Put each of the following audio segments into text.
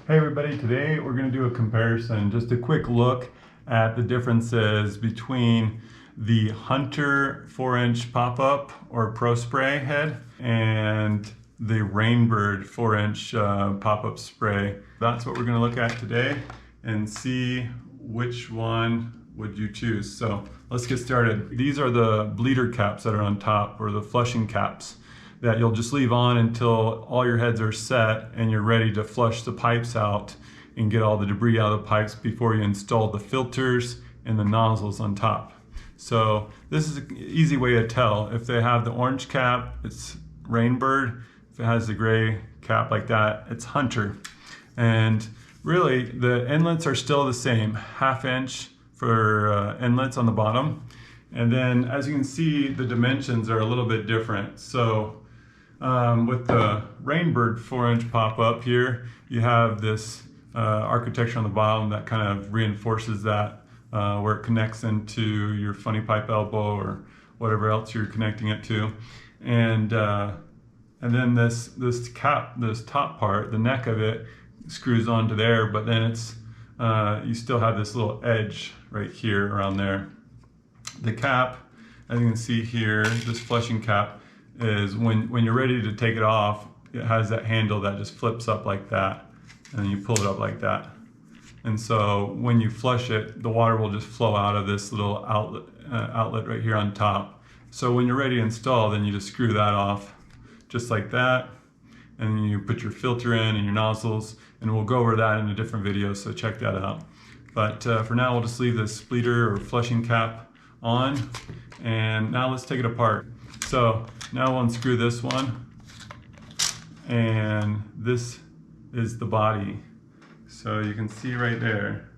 Hey everybody, today we're going to do a comparison, just a quick look at the differences between the Hunter 4-inch pop-up or Pro Spray head and the Rainbird 4-inch pop-up spray. That's what we're going to look at today and see which one would you choose. So let's get started. These are the bleeder caps that are on top, or the flushing caps, that you'll just leave on until all your heads are set and you're ready to flush the pipes out and get all the debris out of the pipes before you install the filters and the nozzles on top. So this is an easy way to tell. If they have the orange cap, it's Rainbird. If it has the gray cap like that, it's Hunter. And really the inlets are still the same, 1/2 inch for inlets on the bottom. And then as you can see, the dimensions are a little bit different. So with the Rainbird 4-inch pop-up here, you have this architecture on the bottom that kind of reinforces that, where it connects into your funny pipe elbow or whatever else you're connecting it to. And then this cap, this top part, the neck of it, screws onto there, but then it's you still have this little edge right here around there. The cap, as you can see here, this flushing cap, is when you're ready to take it off, it has that handle that just flips up like that, and then you pull it up like that. And so when you flush it, the water will just flow out of this little outlet right here on top. So when you're ready to install, then you just screw that off just like that, and then you put your filter in and your nozzles, and we'll go over that in a different video, so check that out. But for now, we'll just leave this bleeder or flushing cap on, and now let's take it apart. So now we'll unscrew this one, and this is the body. So you can see right there,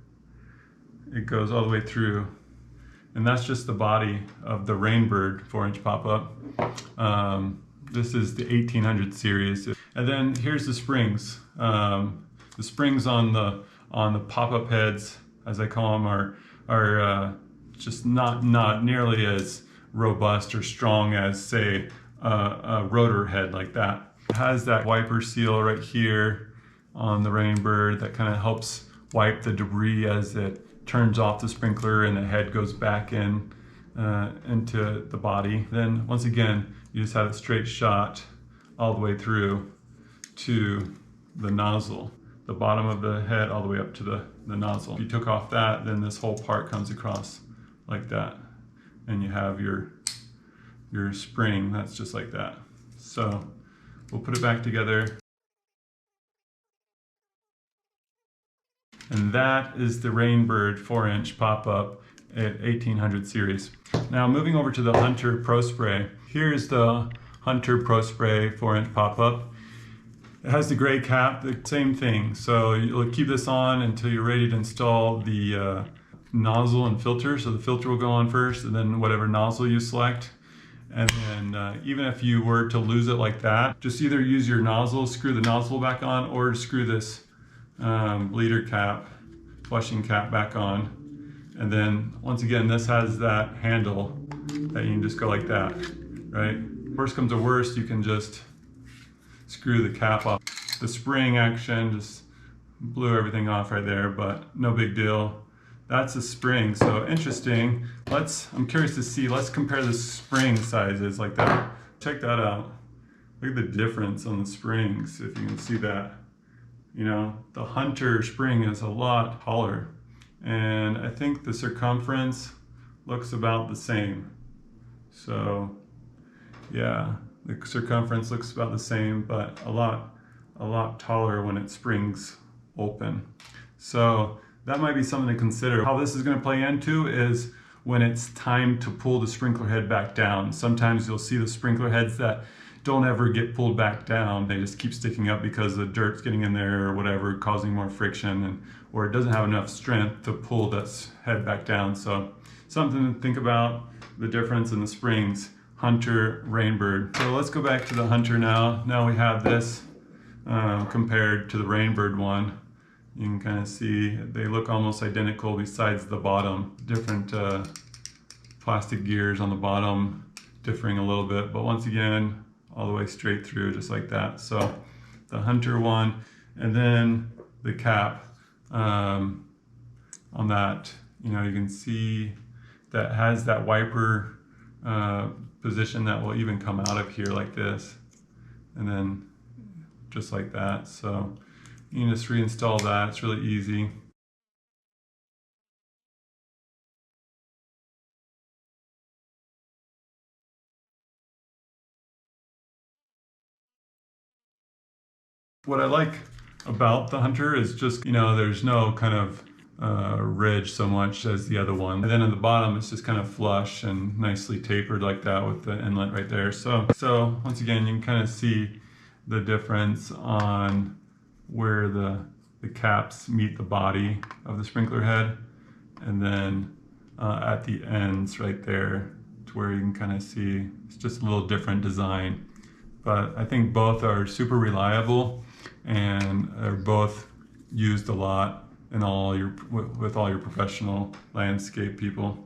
it goes all the way through, and that's just the body of the Rainbird 4-inch pop-up. This is the 1800 series, and then here's the springs. The springs on the pop-up heads, as I call them, are just not nearly as robust or strong as, say, a rotor head like that. It has that wiper seal right here on the Rainbird that kind of helps wipe the debris as it turns off the sprinkler and the head goes back in into the body. Then once again, you just have a straight shot all the way through to the nozzle, the bottom of the head all the way up to the nozzle. If you took off that, then this whole part comes across like that, and you have your spring that's just like that. So we'll put it back together, and that is the Rainbird 4-inch pop-up at 1800 series. Now moving over to the Hunter Pro Spray. Here's the Hunter Pro Spray 4-inch pop-up. It has the gray cap, the same thing. So you'll keep this on until you're ready to install the nozzle and filter. So the filter will go on first, and then whatever nozzle you select. And then even if you were to lose it like that, just either use your nozzle, screw the nozzle back on, or screw this bleeder cap, flushing cap back on. And then once again, this has that handle that you can just go like that, right? Worst comes to worst, you can just screw the cap off. The spring action just blew everything off right there, but no big deal. That's a spring, so interesting. I'm curious to see, let's compare the spring sizes like that. Check that out. Look at the difference on the springs, if you can see that. You know, the Hunter spring is a lot taller, and I think the circumference looks about the same. So yeah, the circumference looks about the same, but a lot taller when it springs open. So that might be something to consider. How this is going to play into is when it's time to pull the sprinkler head back down. Sometimes you'll see the sprinkler heads that don't ever get pulled back down. They just keep sticking up because the dirt's getting in there or whatever, causing more friction, or it doesn't have enough strength to pull this head back down. So something to think about, the difference in the springs, Hunter, Rainbird. So let's go back to the Hunter now. Now we have this compared to the Rainbird one. You can kind of see they look almost identical besides the bottom. Different plastic gears on the bottom, differing a little bit, but once again, all the way straight through just like that. So the Hunter one, and then the cap on that, you know, you can see that has that wiper position that will even come out of here like this, and then just like that. So you can just reinstall that. It's really easy. What I like about the Hunter is just, you know, there's no kind of ridge so much as the other one. And then at the bottom, it's just kind of flush and nicely tapered like that with the inlet right there. So once again, you can kind of see the difference on where the caps meet the body of the sprinkler head. And then at the ends right there, to where you can kind of see it's just a little different design. But I think both are super reliable and are both used a lot in with all your professional landscape people.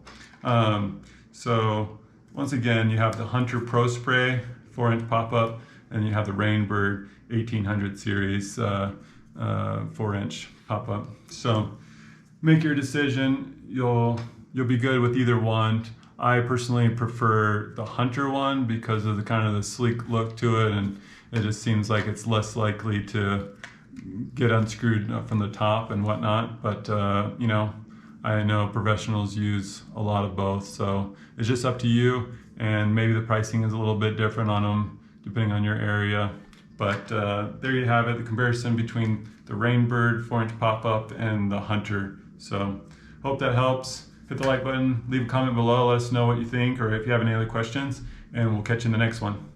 So once again, you have the Hunter Pro Spray 4-inch pop-up, and you have the Rainbird 1800 series 4-inch pop-up. So make your decision. You'll be good with either one. I personally prefer the Hunter one because of the kind of the sleek look to it, and it just seems like it's less likely to get unscrewed from the top and whatnot. But you know, I know professionals use a lot of both, so it's just up to you. And maybe the pricing is a little bit different on them depending on your area. But there you have it, the comparison between the Rainbird 4-inch pop-up and the Hunter. So hope that helps. Hit the like button, leave a comment below, let us know what you think, or if you have any other questions, and we'll catch you in the next one.